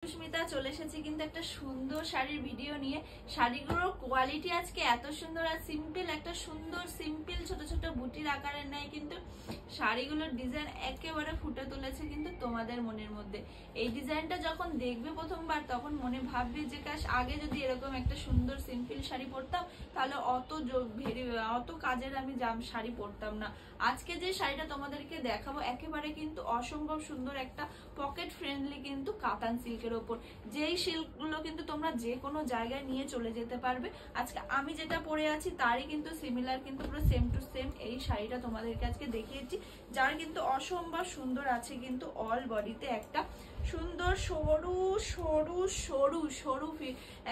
সুস্মিতা চলে এসেছে কিন্তু একটা সুন্দর শাড়ির ভিডিও নিয়ে। শাড়িগুলোর কোয়ালিটি আজকে এত সুন্দর আর সিম্পল, একটা সুন্দর সিম্পল ছোট ছোট বুটির আকারের নেয় কিন্তু শাড়িগুলোর ডিজাইন একেবারে ফুটে তুলেছে কিন্তু তোমাদের মনের মধ্যে। এই ডিজাইনটা যখন দেখবে প্রথমবার তখন মনে ভাববে যে কাশ আগে যদি এরকম একটা সুন্দর সিম্পল শাড়ি পরতাম তাহলে অত কাজের আমি শাড়ি পরতাম না। আজকে যে শাড়িটা তোমাদেরকে দেখাবো একেবারে কিন্তু অসম্ভব সুন্দর একটা পকেট ফ্রেন্ডলি কিন্তু কাতান সিল্কের ওপর, যেই সিল্কগুলো কিন্তু তোমরা যে কোনো জায়গায় নিয়ে চলে যেতে পারবে। আজকে আমি যেটা পরে আছি তারই কিন্তু সিমিলার, কিন্তু পুরো সেম টু সেম এই শাড়িটা তোমাদেরকে আজকে দেখিয়েছি, যার কিন্তু অসম্ভব সুন্দর আছে কিন্তু অল বডিতে একটা সুন্দর সরু সরু সরু সরু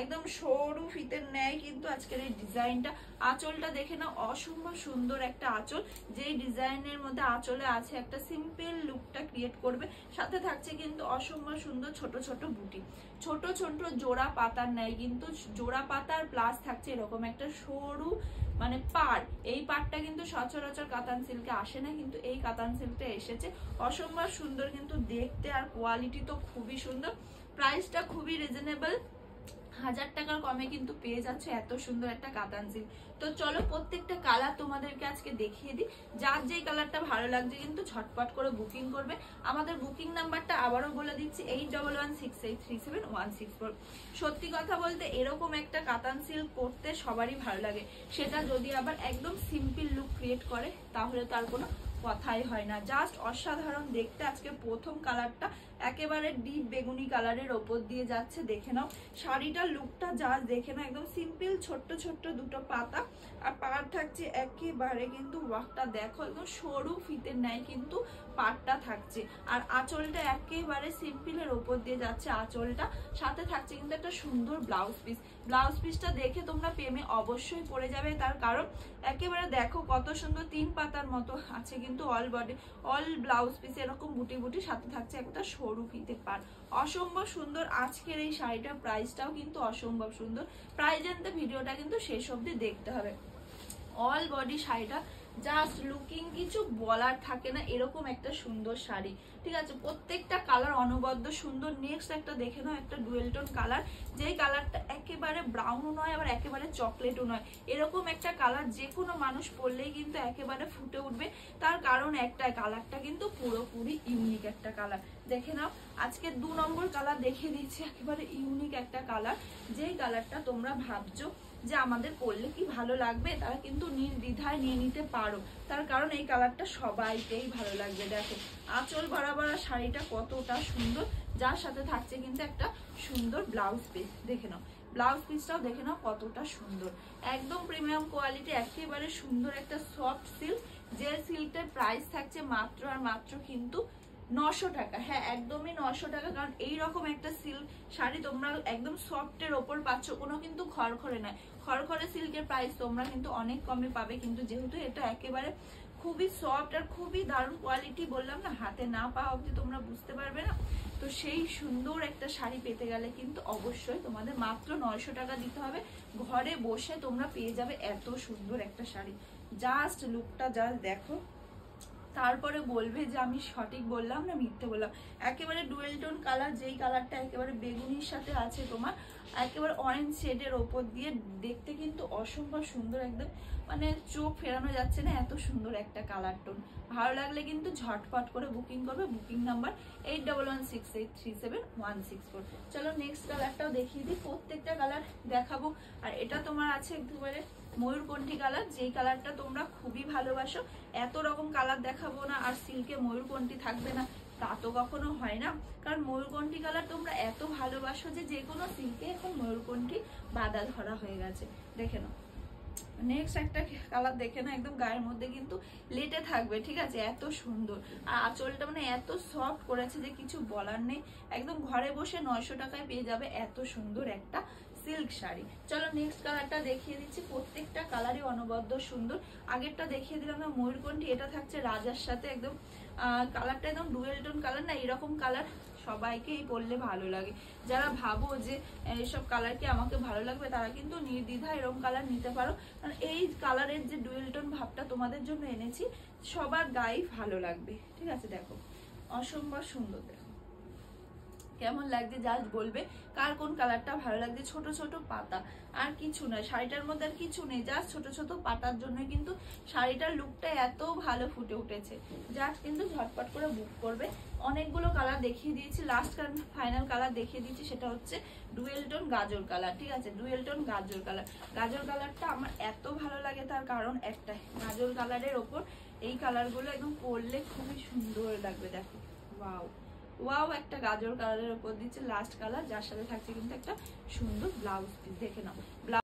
একদম সরু ফিতের ন্যায় কিন্তু আজকের এই ডিজাইনটা। আঁচলটা দেখে না, অসম্ভব সুন্দর একটা আঁচল, যেই ডিজাইনের মধ্যে আঁচলে আছে একটা সিম্পল লুকটা ক্রিয়েট করবে। সাথে থাকছে কিন্তু অসম্ভব সুন্দর ছোট ছোট বুটি, ছোট ছোট জোড়া পাতার ন্যায় কিন্তু জোড়া পাতার প্লাস থাকছে এরকম একটা সরু মানে পাড়। এই পাড়টা কিন্তু সচরাচর কাতান সিল্কে আসে না, কিন্তু এই কাতান সিল্কটা এসেছে। অসম্ভব সুন্দর কিন্তু দেখতে, আর কোয়ালিটি তো খুবই সুন্দর। প্রাইসটা খুবই রিজনেবল, 1000 টাকার কমে কিন্তু পেয়ে যাচ্ছে এত সুন্দর একটা কাতান সিল্ক। তো চলো প্রত্যেকটা কালার তোমাদেরকে আজকে দেখিয়ে দিই, যার যেই কালারটা ভালো লাগছে কিন্তু ঝটপট করে বুকিং করবে। আমাদের বুকিং নাম্বারটা আবারও বলে দিচ্ছি 8116837164। সত্যি কথা বলতে এরকম একটা কাতান সিল্ক পরতে সবারই ভালো লাগে, সেটা যদি আবার একদম সিম্পল লুক ক্রিয়েট করে তাহলে তার কোনো কথাই হয় না। জাস্ট অসাধারণ দেখতে। আজকে প্রথম কালারটা একেবারে ডিপ বেগুনি কালারের ওপর দিয়ে যাচ্ছে, দেখে নাও শাড়িটার লুকটা জাস্ট দেখে নাও, একদম সিম্পল ছোট্ট ছোট্ট দুটো পাতা আর পাড় থাকছে একেবারে কিন্তু ওয়ার্কটা দেখো একদম সরু ফিতের ন্যায় কিন্তু পাড়টা থাকছে। আর আঁচলটা একেবারে সিম্পলের ওপর দিয়ে যাচ্ছে আঁচলটা, সাথে থাকছে কিন্তু একটা সুন্দর ব্লাউজ পিস। ব্লাউজ পিসটা দেখে তোমরা প্রেমে অবশ্যই পড়ে যাবে, তার কারণ একেবারে দেখো কত সুন্দর 3 পাতার মতো আছে কিন্তু all body all blouse piece এরকম বুটি বুটি, সাথে থাকছে একটা সরু ফিতে পাড়। অসম্ভব সুন্দর আজকের এই শাড়িটার প্রাইসটাও কিন্তু অসম্ভব সুন্দর। প্রাইস জানতে ভিডিওটা কিন্তু শেষ অবধি দেখতে হবে। অল বডি শাড়িটা জাস্ট লুকিং, কিছু বলার থাকে না, এরকম একটা সুন্দর শাড়ি। ঠিক আছে, প্রত্যেকটা কালার অনবদ্য সুন্দর। নেক্সট একটা দেখে নাও, একটা ডুয়েল টোন কালার, যেই কালারটা একেবারে ব্রাউনও নয় আবার একেবারে চকলেটও নয়, এরকম একটা কালার যে কোনো মানুষ পরলেই কিন্তু একেবারে ফুটে উঠবে। তার কারণ একটাই, কালারটা কিন্তু পুরোপুরি ইউনিক একটা কালার। দেখে নাও আজকে 2 নম্বর কালার দেখিয়ে দিচ্ছি, একেবারে ইউনিক একটা কালার, যেই কালারটা তোমরা ভাবছো যে আমাদের পরলে কি ভালো লাগবে, তারা কিন্তু নির্দ্বিধায় নিয়ে নিতে পারো। তার কারণ এই কালারটা সবাইকেই ভালো লাগবে। দেখো আঁচল বরাবর শাড়িটা কতটা সুন্দর, যার সাথে থাকছে কিন্তু একটা সুন্দর ব্লাউজ পিস। দেখে নাও ব্লাউজ পিসটাও দেখে নাও কতটা সুন্দর, একদম প্রিমিয়াম কোয়ালিটি, একেবারে সুন্দর একটা সফট সিল্ক, যে সিল্কটার প্রাইস থাকছে মাত্র আর মাত্র কিন্তু 900 টাকা। হ্যাঁ একদমই 900 টাকা, কারণ এইরকম একটা সিল্ক শাড়ি তোমরা একদম সফটের ওপর পাচ্ছ, কোনো কিন্তু খড়খড়ে নয়। খড়খড়ে সিল্কের প্রাইস তোমরা কিন্তু অনেক কমে পাবে, কিন্তু যেহেতু এটা একেবারে খুবই সফট আর খুবই দারুণ কোয়ালিটি, বললাম না হাতে না পাওয়া অবধি তোমরা বুঝতে পারবে না। তো সেই সুন্দর একটা শাড়ি পেতে গেলে কিন্তু অবশ্যই তোমাদের মাত্র 900 টাকা দিতে হবে। ঘরে বসে তোমরা পেয়ে যাবে এত সুন্দর একটা শাড়ি। জাস্ট লুকটা জাস্ট দেখো, তারপরে বলবে যে আমি সঠিক বললাম না মিথ্যে বললাম। একেবারে ডুয়েল টোন কালার, যেই কালারটা একেবারে বেগুনির সাথে আছে তোমার একেবারে অরেঞ্জ শেডের ওপর দিয়ে, দেখতে কিন্তু অসম্ভব সুন্দর, একদম মানে চোখ ফেরানো যাচ্ছে না, এত সুন্দর একটা কালার টোন। ভালো লাগলে কিন্তু ঝটপট করে বুকিং করবে। Booking number 8116837164। চলো নেক্সট কালারটাও দেখিয়ে দিই, প্রত্যেকটা কালার দেখাবো। আর এটা তোমার আছে একেবারে ময়ূরকণ্ঠী কালার, যেই কালারটা তোমরা খুবই ভালোবাসো। এত রকম কালার দেখাবো না আর সিল্কে ময়ূরকণ্ঠী থাকবে না, তা তো কখনো হয় না, কারণ ময়ূরকণ্ঠী কালার তোমরা এত ভালোবাসো যে কোনো সিল্কে এখন ময়ূরকণ্ঠী বাদা ধরা হয়ে গেছে। দেখে নাও নেক্সট একটা কালার দেখে না, একদম গায়ের মধ্যে কিন্তু লেটে থাকবে। ঠিক আছে, এত সুন্দর, আর আঁচলটা মানে এত সফট করেছে যে কিছু বলার নেই। একদম ঘরে বসে 900 টাকায় পেয়ে যাবে এত সুন্দর একটা সিল্ক শাড়ি। চলো নেক্সট কালারটা দেখিয়ে দিচ্ছি, প্রত্যেকটা কালারই অনবদ্য সুন্দর। আগেরটা দেখিয়ে দিলাম না ময়ূরকণ্ঠী, এটা থাকছে রাজার সাথে, একদম কালারটা একদম ডুয়েল টোন কালার না, এরকম কালার সবাইকেই পরলে ভালো লাগে। যারা ভাবো যে এইসব কালার কি আমাকে ভালো লাগবে, তারা কিন্তু নির্দ্বিধায় এরকম কালার নিতে পারো, কারণ এই কালারের যে ডুয়েল টোন ভাবটা তোমাদের জন্য এনেছি সবার গায়ে ভালো লাগবে। ঠিক আছে, দেখো অসম্ভব সুন্দর, দেখো কেমন লাগছে জাস্ট বলবে, কার কোন কালারটা ভালো লাগছে। ছোট ছোট পাতা, আর কিছু না, শাড়িটার মধ্যে আর কিছু নেই, জাস্ট ছোট ছোট পাতার জন্য কিন্তু শাড়িটার লুকটা এত ভালো ফুটে উঠেছে। জাস্ট কিন্তু ঝটপট করে বুক করবে। অনেকগুলো কালার দেখিয়ে দিয়েছি, লাস্ট ফাইনাল কালার দেখিয়ে দিয়েছি, সেটা হচ্ছে ডুয়েল টোন গাজর কালার। ঠিক আছে, ডুয়েল টোন গাজর কালার। গাজর কালারটা আমার এত ভালো লাগে, তার কারণ একটাই, গাজর কালারের ওপর এই কালারগুলো একদম পরলে খুবই সুন্দর লাগবে। দেখো, ওয়াও ওয়াও, একটা গাজর কালারের উপর দিচ্ছে লাস্ট কালার, যার সাথে থাকছে কিন্তু একটা সুন্দর ব্লাউজ পিস। দেখে নাও।